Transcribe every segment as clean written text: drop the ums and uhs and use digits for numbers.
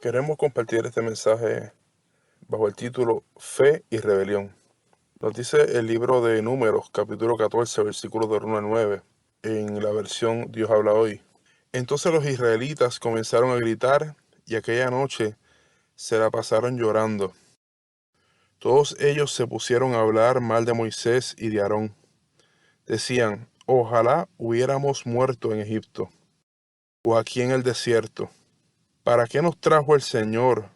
Queremos compartir este mensaje bajo el título Fe y Rebelión. Nos dice el libro de Números, capítulo 14, versículos del 1 al 9, en la versión Dios habla hoy. Entonces los israelitas comenzaron a gritar y aquella noche se la pasaron llorando. Todos ellos se pusieron a hablar mal de Moisés y de Aarón. Decían, ojalá hubiéramos muerto en Egipto o aquí en el desierto. ¿Para qué nos trajo el Señor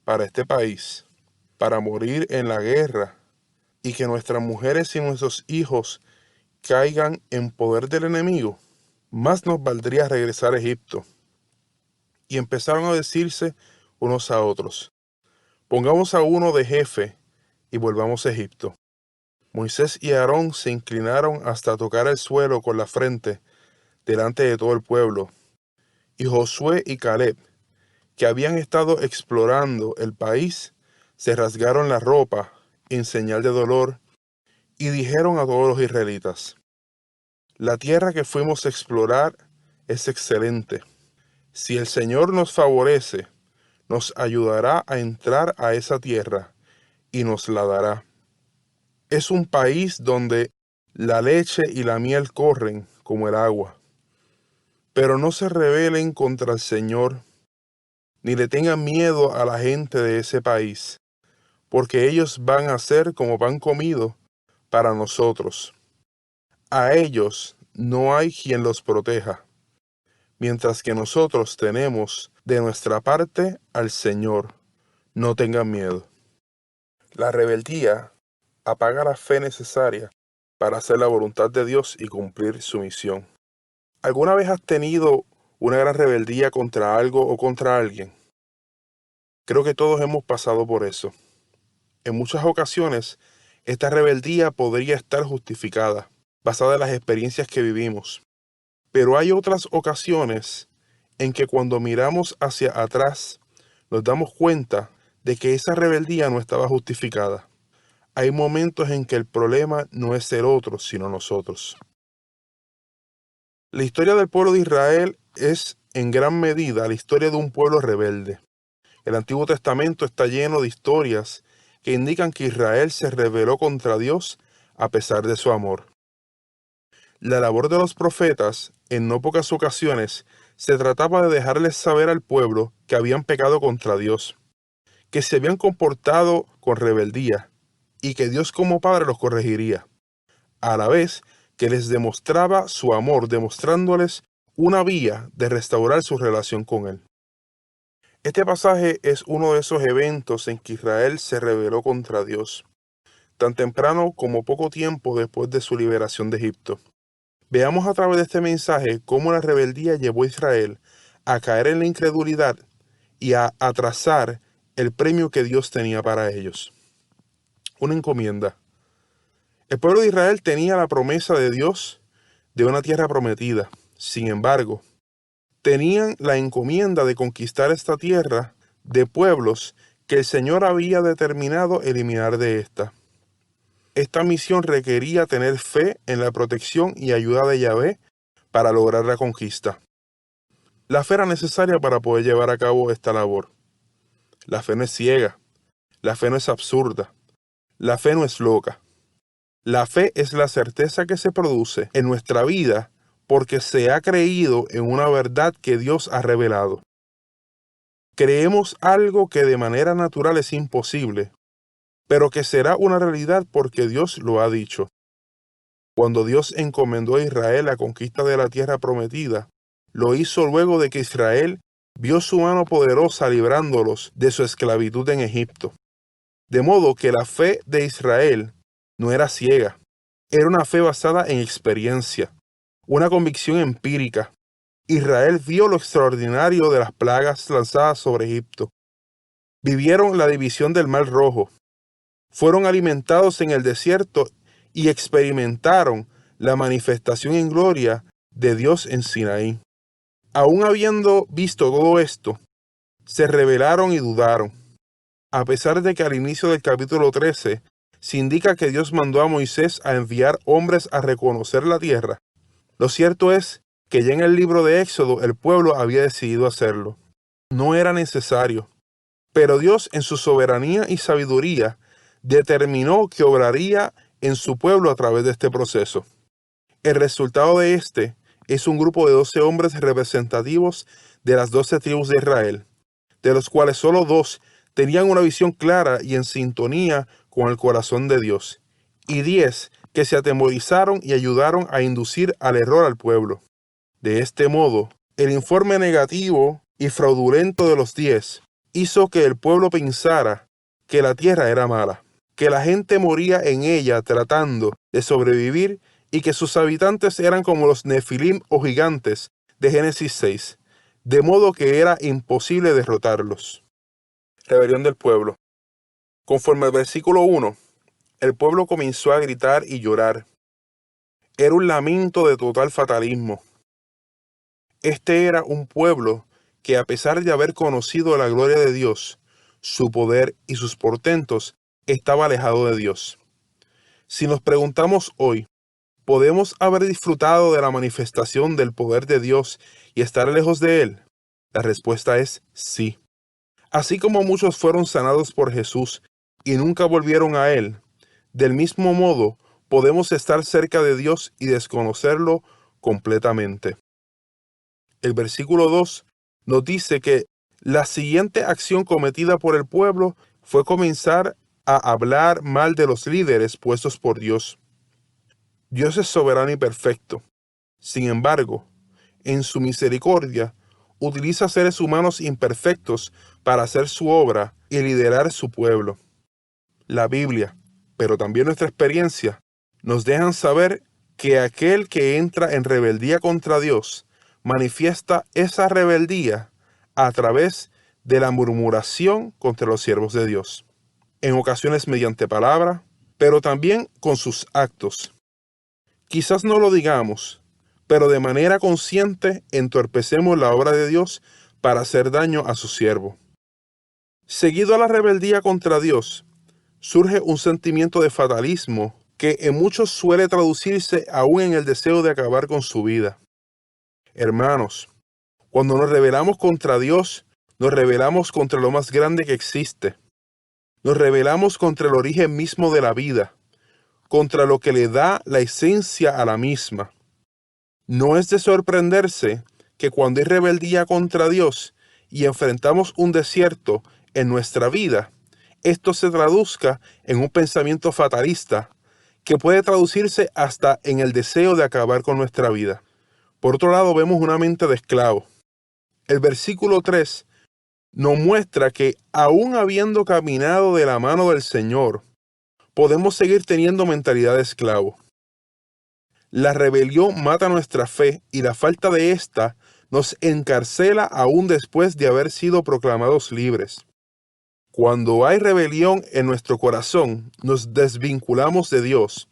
para este país? Para morir en la guerra y que nuestras mujeres y nuestros hijos caigan en poder del enemigo. Más nos valdría regresar a Egipto. Y empezaron a decirse unos a otros, pongamos a uno de jefe y volvamos a Egipto. Moisés y Aarón se inclinaron hasta tocar el suelo con la frente delante de todo el pueblo. Y Josué y Caleb, que habían estado explorando el país, se rasgaron la ropa en señal de dolor y dijeron a todos los israelitas, la tierra que fuimos a explorar es excelente. Si el Señor nos favorece, nos ayudará a entrar a esa tierra y nos la dará. Es un país donde la leche y la miel corren como el agua. Pero no se rebelen contra el Señor, ni le tengan miedo a la gente de ese país, porque ellos van a ser como pan comido para nosotros. A ellos no hay quien los proteja, mientras que nosotros tenemos de nuestra parte al Señor. No tengan miedo. La rebeldía apaga la fe necesaria para hacer la voluntad de Dios y cumplir su misión. ¿Alguna vez has tenido una gran rebeldía contra algo o contra alguien? Creo que todos hemos pasado por eso. En muchas ocasiones, esta rebeldía podría estar justificada, basada en las experiencias que vivimos. Pero hay otras ocasiones en que cuando miramos hacia atrás, nos damos cuenta de que esa rebeldía no estaba justificada. Hay momentos en que el problema no es el otro, sino nosotros. La historia del pueblo de Israel es en gran medida la historia de un pueblo rebelde. El Antiguo Testamento está lleno de historias que indican que Israel se rebeló contra Dios a pesar de su amor. La labor de los profetas, en no pocas ocasiones, se trataba de dejarles saber al pueblo que habían pecado contra Dios, que se habían comportado con rebeldía y que Dios como Padre los corregiría, a la vez que les demostraba su amor, demostrándoles una vía de restaurar su relación con Él. Este pasaje es uno de esos eventos en que Israel se rebeló contra Dios, tan temprano como poco tiempo después de su liberación de Egipto. Veamos a través de este mensaje cómo la rebeldía llevó a Israel a caer en la incredulidad y a atrasar el premio que Dios tenía para ellos. Una encomienda. El pueblo de Israel tenía la promesa de Dios de una tierra prometida. Sin embargo, tenían la encomienda de conquistar esta tierra de pueblos que el Señor había determinado eliminar de esta. Esta misión requería tener fe en la protección y ayuda de Yahvé para lograr la conquista. La fe era necesaria para poder llevar a cabo esta labor. La fe no es ciega, la fe no es absurda, la fe no es loca. La fe es la certeza que se produce en nuestra vida porque se ha creído en una verdad que Dios ha revelado. Creemos algo que de manera natural es imposible, pero que será una realidad porque Dios lo ha dicho. Cuando Dios encomendó a Israel la conquista de la tierra prometida, lo hizo luego de que Israel vio su mano poderosa librándolos de su esclavitud en Egipto. De modo que la fe de Israel no era ciega, era una fe basada en experiencia, una convicción empírica. Israel vio lo extraordinario de las plagas lanzadas sobre Egipto. Vivieron la división del Mar Rojo. Fueron alimentados en el desierto y experimentaron la manifestación en gloria de Dios en Sinaí. Aún habiendo visto todo esto, se rebelaron y dudaron. A pesar de que al inicio del capítulo 13 se indica que Dios mandó a Moisés a enviar hombres a reconocer la tierra, lo cierto es que ya en el libro de Éxodo el pueblo había decidido hacerlo. No era necesario. Pero Dios, en su soberanía y sabiduría, determinó que obraría en su pueblo a través de este proceso. El resultado de este es un grupo de 12 hombres representativos de las 12 tribus de Israel, de los cuales solo 2 tenían una visión clara y en sintonía con el corazón de Dios, y 10 que se atemorizaron y ayudaron a inducir al error al pueblo. De este modo, el informe negativo y fraudulento de los 10 hizo que el pueblo pensara que la tierra era mala, que la gente moría en ella tratando de sobrevivir y que sus habitantes eran como los nefilim o gigantes de Génesis 6, de modo que era imposible derrotarlos. Rebelión del pueblo. Conforme al versículo 1, el pueblo comenzó a gritar y llorar. Era un lamento de total fatalismo. Este era un pueblo que, a pesar de haber conocido la gloria de Dios, su poder y sus portentos, estaba alejado de Dios. Si nos preguntamos hoy, ¿podemos haber disfrutado de la manifestación del poder de Dios y estar lejos de Él? La respuesta es sí. Así como muchos fueron sanados por Jesús y nunca volvieron a Él, del mismo modo podemos estar cerca de Dios y desconocerlo completamente. El versículo 2 nos dice que la siguiente acción cometida por el pueblo fue comenzar a hablar mal de los líderes puestos por Dios. Dios es soberano y perfecto. Sin embargo, en su misericordia, utiliza seres humanos imperfectos para hacer su obra y liderar su pueblo. La Biblia, pero también nuestra experiencia, nos dejan saber que aquel que entra en rebeldía contra Dios manifiesta esa rebeldía a través de la murmuración contra los siervos de Dios, en ocasiones mediante palabra, pero también con sus actos. Quizás no lo digamos, pero de manera consciente entorpecemos la obra de Dios para hacer daño a su siervo. Seguido a la rebeldía contra Dios, surge un sentimiento de fatalismo que en muchos suele traducirse aún en el deseo de acabar con su vida. Hermanos, cuando nos rebelamos contra Dios, nos rebelamos contra lo más grande que existe. Nos rebelamos contra el origen mismo de la vida, contra lo que le da la esencia a la misma. No es de sorprenderse que cuando hay rebeldía contra Dios y enfrentamos un desierto en nuestra vida, esto se traduzca en un pensamiento fatalista que puede traducirse hasta en el deseo de acabar con nuestra vida. Por otro lado, vemos una mente de esclavo. El versículo 3 nos muestra que, aún habiendo caminado de la mano del Señor, podemos seguir teniendo mentalidad de esclavo. La rebelión mata nuestra fe y la falta de ésta nos encarcela aún después de haber sido proclamados libres. Cuando hay rebelión en nuestro corazón, nos desvinculamos de Dios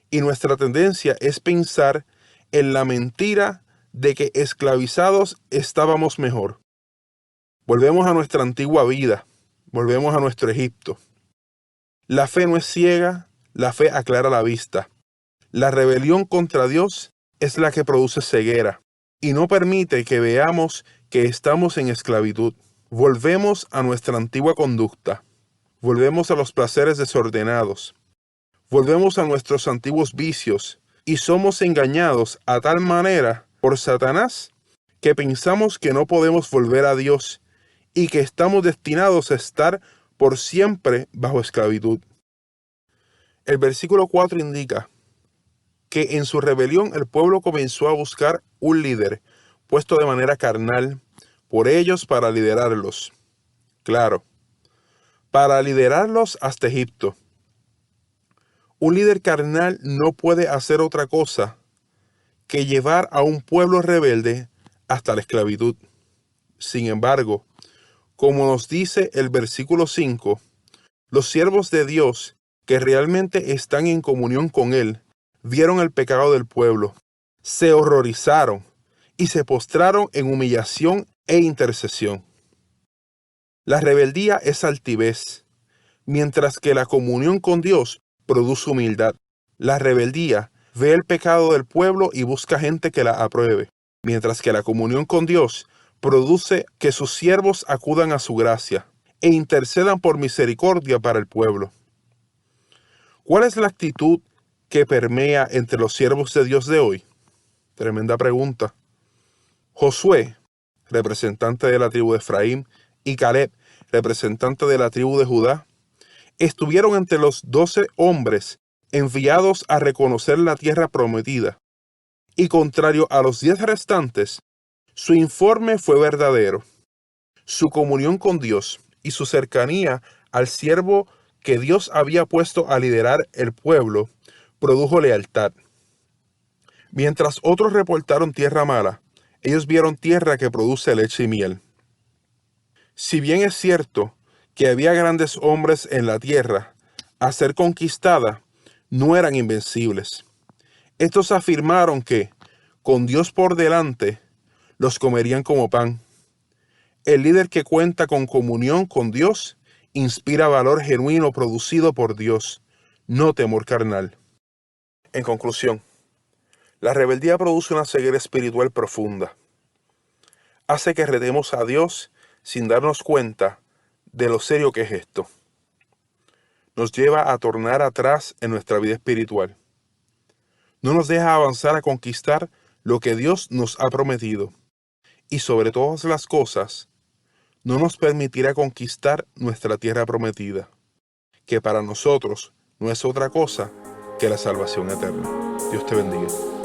y nuestra tendencia es pensar en la mentira de que esclavizados estábamos mejor. Volvemos a nuestra antigua vida, volvemos a nuestro Egipto. La fe no es ciega, la fe aclara la vista. La rebelión contra Dios es la que produce ceguera y no permite que veamos que estamos en esclavitud. Volvemos a nuestra antigua conducta. Volvemos a los placeres desordenados. Volvemos a nuestros antiguos vicios y somos engañados a tal manera por Satanás que pensamos que no podemos volver a Dios y que estamos destinados a estar por siempre bajo esclavitud. El versículo 4 indica que en su rebelión el pueblo comenzó a buscar un líder puesto de manera carnal por ellos para liderarlos. Claro, para liderarlos hasta Egipto. Un líder carnal no puede hacer otra cosa que llevar a un pueblo rebelde hasta la esclavitud. Sin embargo, como nos dice el versículo 5, los siervos de Dios que realmente están en comunión con Él vieron el pecado del pueblo, se horrorizaron y se postraron en humillación e intercesión. La rebeldía es altivez, mientras que la comunión con Dios produce humildad. La rebeldía ve el pecado del pueblo y busca gente que la apruebe, mientras que la comunión con Dios produce que sus siervos acudan a su gracia e intercedan por misericordia para el pueblo. ¿Cuál es la actitud que permea entre los siervos de Dios de hoy? Tremenda pregunta. Josué, representante de la tribu de Efraín, y Caleb, representante de la tribu de Judá, estuvieron entre los 12 hombres enviados a reconocer la tierra prometida, y contrario a los 10 restantes, su informe fue verdadero. Su comunión con Dios y su cercanía al siervo que Dios había puesto a liderar el pueblo produjo lealtad. Mientras otros reportaron tierra mala, ellos vieron tierra que produce leche y miel. Si bien es cierto que había grandes hombres en la tierra, a ser conquistada, no eran invencibles. Estos afirmaron que, con Dios por delante, los comerían como pan. El líder que cuenta con comunión con Dios inspira valor genuino producido por Dios, no temor carnal. En conclusión, la rebeldía produce una ceguera espiritual profunda. Hace que retemos a Dios sin darnos cuenta de lo serio que es esto. Nos lleva a tornar atrás en nuestra vida espiritual. No nos deja avanzar a conquistar lo que Dios nos ha prometido. Y sobre todas las cosas, no nos permitirá conquistar nuestra tierra prometida, que para nosotros no es otra cosa que la salvación eterna. Dios te bendiga.